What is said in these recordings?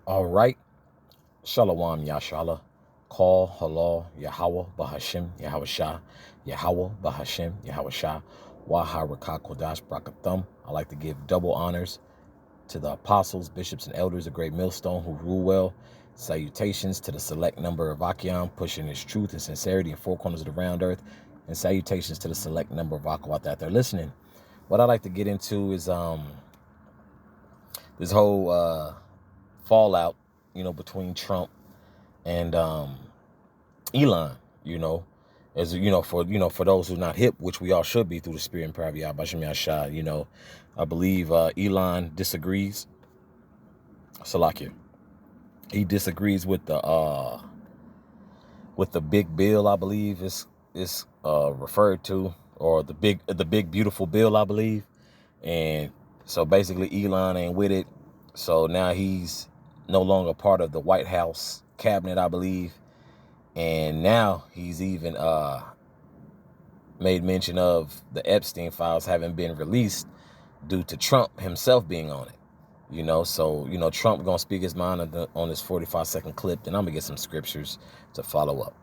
All right. Shalom Yashala. Call Halal Yahweh Bahashim Yahweh Shah. Yahweh Bahashim Yahweh Shah. Waharaka Kodash Brakathum. I like to give double honors to the apostles, bishops, and elders of Great Millstone who rule well. Salutations to the select number of Achaeon pushing its truth and sincerity in four corners of the round earth. And salutations to the select number of Akhawat that they're listening. What I like to get into is this whole fallout, between Trump and Elon, as for those who are not hip, which we all should be through the spirit and power of Yahweh Bashim Yashah, I believe Elon disagrees. Salakia. He disagrees with the big bill, I believe is referred to, or the big beautiful bill, I believe. And so basically Elon ain't with it. So now he's no longer part of the White House cabinet, I believe. And now he's even made mention of the Epstein files having been released due to Trump himself being on it. So Trump gonna speak his mind on this 45-second clip, and I'm gonna get some scriptures to follow up.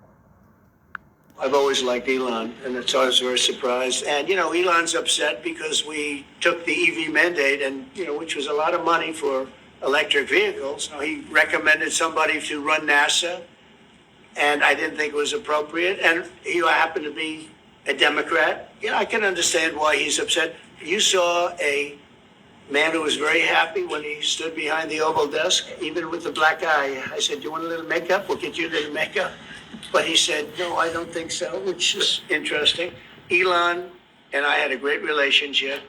I've always liked Elon, and so I was very surprised. And, Elon's upset because we took the EV mandate, and, which was a lot of money for electric vehicles. He recommended somebody to run NASA, and I didn't think it was appropriate. And he happened to be a Democrat. I can understand why he's upset. You saw a man who was very happy when he stood behind the Oval desk, even with the black eye. I said, "Do you want a little makeup? We'll get you a little makeup." But he said, "No, I don't think so," which is interesting. Elon and I had a great relationship.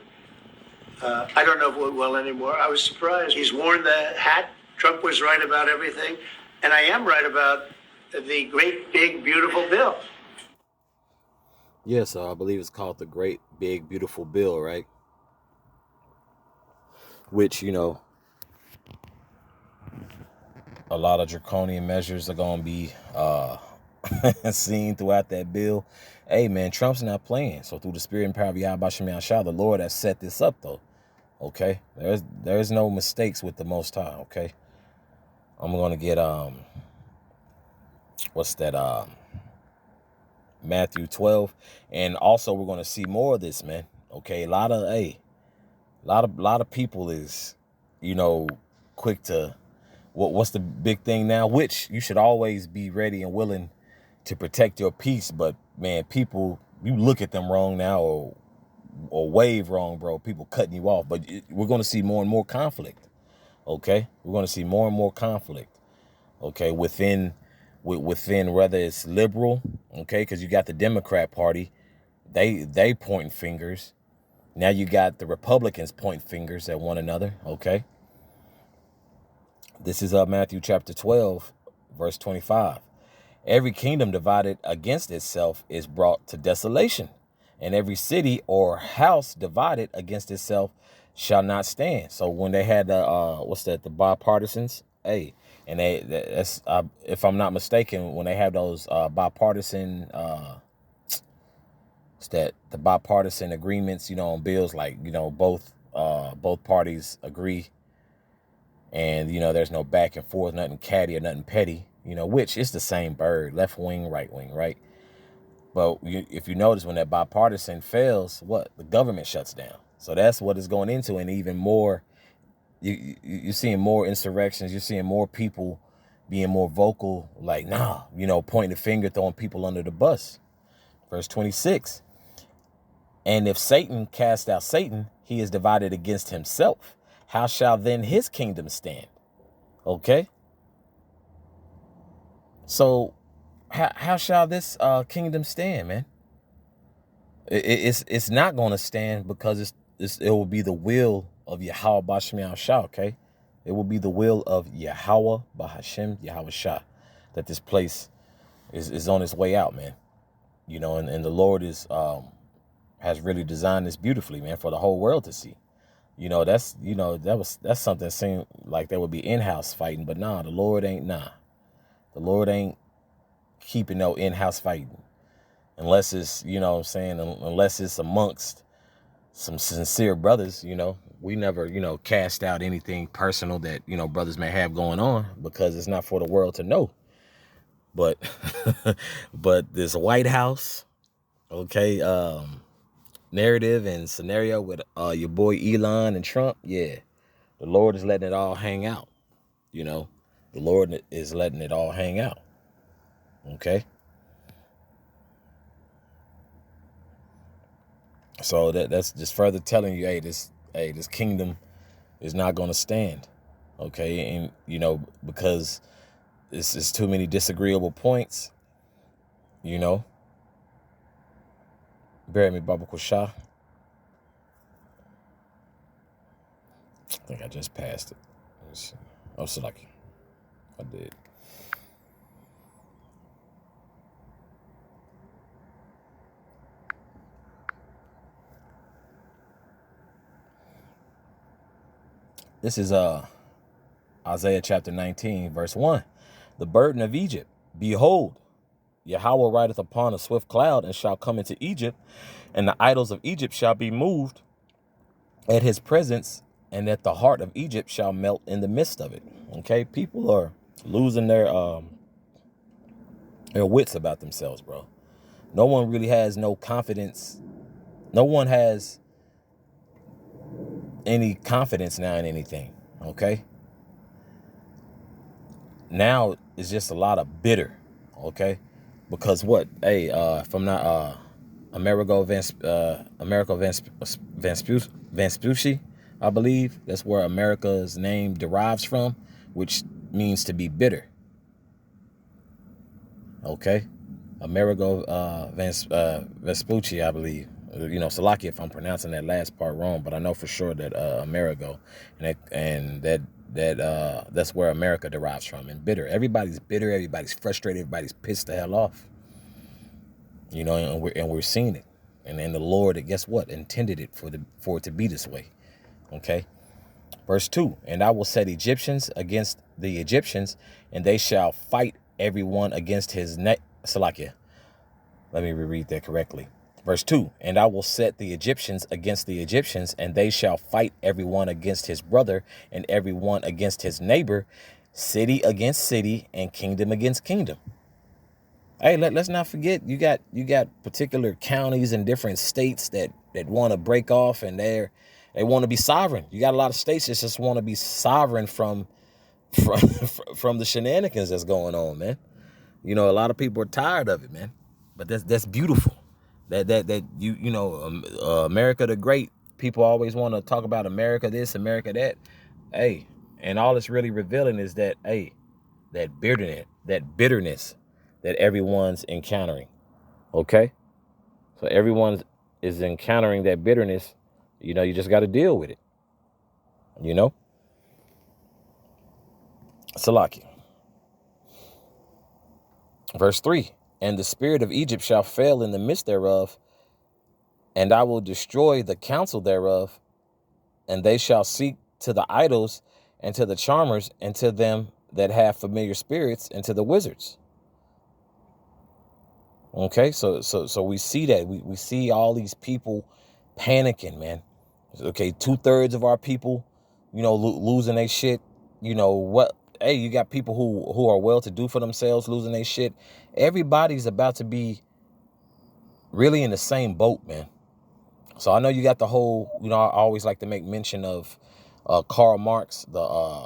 I don't know if we're well anymore. I was surprised. He's worn the hat. Trump was right about everything. And I am right about the great, big, beautiful bill. Yeah, so I believe it's called the Great Big Beautiful Bill, right? Which, a lot of draconian measures are going to be seen throughout that bill. Hey, man, Trump's not playing. So through the spirit and power of Yahweh Bashim Yashah, the Lord has set this up, though. Okay? There's no mistakes with the Most High, okay? I'm going to get, Matthew 12. And also we're going to see more of this, man. Okay? A lot of people is, quick to, what's the big thing now? Which you should always be ready and willing to protect your peace. But man, people, you look at them wrong now or wave wrong, bro. People cutting you off. But we're going to see more and more conflict. Okay? We're going to see more and more conflict. Okay? Within whether it's liberal, okay? Because you got the Democrat Party. They pointing fingers. Now you got the Republicans pointing fingers at one another, okay? This is Matthew chapter 12, verse 25. Every kingdom divided against itself is brought to desolation, and every city or house divided against itself shall not stand. So when they had the the bipartisans, hey, and that's if I'm not mistaken, when they have those bipartisan the bipartisan agreements, on bills, like, both parties agree, and there's no back and forth, nothing catty or nothing petty, which is the same bird, left wing, right wing, right? But if you notice, when that bipartisan fails, the government shuts down. So that's what it's going into. And even more, you're seeing more insurrections. You're seeing more people being more vocal, like, nah, pointing the finger, throwing people under the bus. Verse 26. And if Satan cast out Satan, he is divided against himself. How shall then his kingdom stand? Okay. So how shall this kingdom stand, man? It's not going to stand, because it will be the will of Yahweh Bashim Shah, okay? It will be the will of Yahweh Bahashim Yahweh Shah that this place is on its way out, man. And the Lord has really designed this beautifully, man, for the whole world to see. That's something that seemed like there would be in-house fighting, but nah, the Lord ain't keeping no in-house fighting. Unless it's, unless it's amongst some sincere brothers, we never, cast out anything personal that, brothers may have going on, because it's not for the world to know. But, but this White House, okay, narrative and scenario with your boy Elon and Trump, yeah, the Lord is letting it all hang out. The Lord is letting it all hang out. Okay. So that's just further telling you, hey, this kingdom is not going to stand. Okay. And, because this is too many disagreeable points, Bury me, Baba Kusha. I think I just passed it. Let's see. Oh, Salaki. I did. This is Isaiah chapter 19, verse 1. The burden of Egypt. Behold, Yahweh rideth upon a swift cloud, and shall come into Egypt, and the idols of Egypt shall be moved at his presence, and that the heart of Egypt shall melt in the midst of it. Okay, people are losing their wits about themselves, bro. No one really has no confidence. No one has any confidence now in anything. Okay. Now it's just a lot of bitter. Okay. Because what? Hey, if I'm not Amerigo Vespucci, I believe that's where America's name derives from, which means to be bitter. Okay, Amerigo Vespucci, I believe. Salaki if I'm pronouncing that last part wrong, but I know for sure that Amerigo, and that's where America derives from. And bitter, everybody's bitter, everybody's frustrated, everybody's pissed the hell off. And we're seeing it, and then the Lord, guess what, intended it for it to be this way. Okay, verse 2: and I will set Egyptians against the Egyptians, and they shall fight everyone against his neck. Salakia. Let me reread that correctly. Verse 2: and I will set the Egyptians against the Egyptians, and they shall fight everyone against his brother, and everyone against his neighbor, city against city, and kingdom against kingdom. Hey, let's not forget, you got particular counties in different states that want to break off, and they want to be sovereign. You got a lot of states that just want to be sovereign from the shenanigans that's going on, man. A lot of people are tired of it, man. But that's beautiful. That America the Great. People always want to talk about America this, America that. Hey, and all it's really revealing is that, hey, that bitterness that everyone's encountering. Okay? So everyone is encountering that bitterness. You just got to deal with it. Salaki. Verse 3: and the spirit of Egypt shall fail in the midst thereof, and I will destroy the counsel thereof, and they shall seek to the idols, and to the charmers, and to them that have familiar spirits, and to the wizards. Okay, so we see that. We see all these people panicking, man. Okay, 2/3 of our people, losing their shit. What? Hey, you got people who are well to do for themselves losing their shit. Everybody's about to be really in the same boat, man. So I know you got the whole, I always like to make mention of Karl Marx, the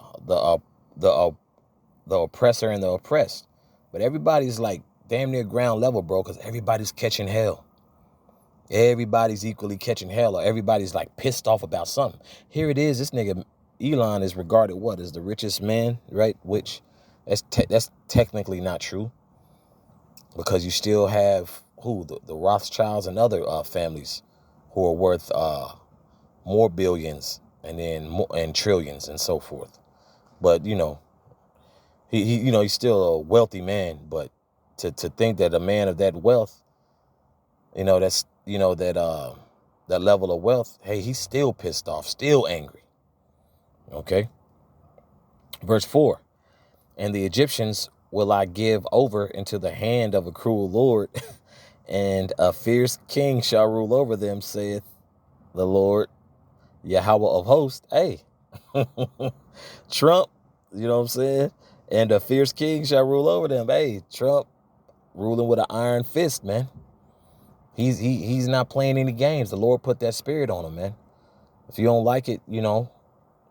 oppressor and the oppressed. But everybody's like damn near ground level, bro, because everybody's catching hell. Everybody's equally catching hell, or everybody's like pissed off about something. Here it is. This nigga Elon is regarded as the richest man, right? Which that's technically not true, because you still have the Rothschilds and other families who are worth more billions and trillions and so forth. But he's still a wealthy man. But to think that a man of that wealth, that's that level of wealth, hey, he's still pissed off, still angry. Okay. Verse 4: and the Egyptians will I give over into the hand of a cruel Lord, and a fierce king shall rule over them, saith the Lord. Yahweh of hosts. Hey, Trump, you know what I'm saying? And the fierce king shall rule over them. Hey, Trump ruling with an iron fist, man. He's not playing any games. The Lord put that spirit on him, man. If you don't like it,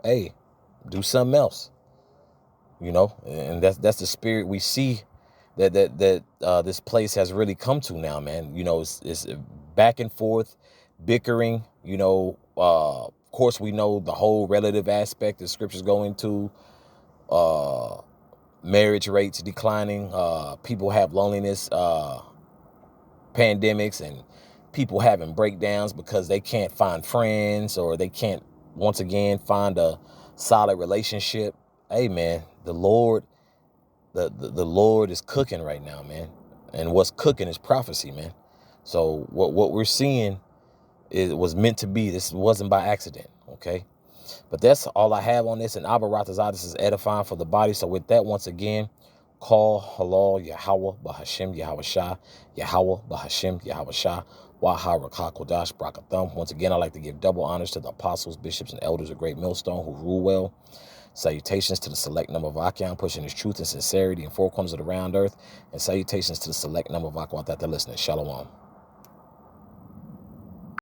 hey, do something else. And that's the spirit we see that this place has really come to now, man. It's back and forth, bickering. Of course, we know the whole relative aspect the scriptures go into. Marriage rates declining. People have loneliness, pandemics, and people having breakdowns because they can't find friends, or they can't, once again, find a solid relationship. Hey, man, the Lord is cooking right now, man. And what's cooking is prophecy, man. So what we're seeing was meant to be. This wasn't by accident, okay? But that's all I have on this. And Abba Ratazah, this is edifying for the body. So with that, once again, call halal Yahweh Bahashim Yahweh Shah, Yahweh Bahashim Yahweh Shah, Waha Rakah Kodash Brakathum. Once again, I'd like to give double honors to the apostles, bishops, and elders of Great Millstone who rule well. Salutations to the select number of Akyam, pushing his truth and sincerity in four corners of the round earth. And salutations to the select number of Akwat that they're listening. Shalom.